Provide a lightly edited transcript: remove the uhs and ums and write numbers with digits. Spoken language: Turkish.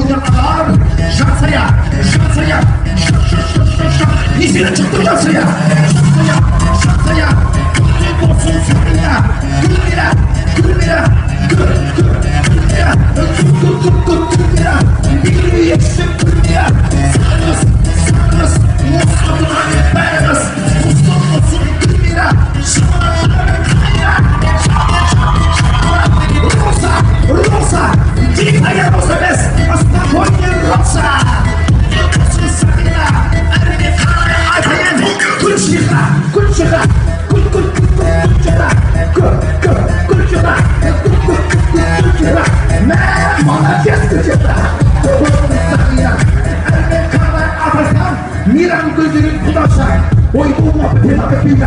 Oynamalar. Şansaya. İzine çıktı şansaya. Şansaya. Olsun sarıya. Gülmira. Gülmira. Bir yeşil gülmira. Sarınız. Mustafa Beyaz. Mustafa Gülmira. Rosa. Dikaya Rosa Bes. Asla koyun Rosa. Olsun sarıya. Aytayen. Kulçira. Miran gözünün kudasa, oy bu muhabbeti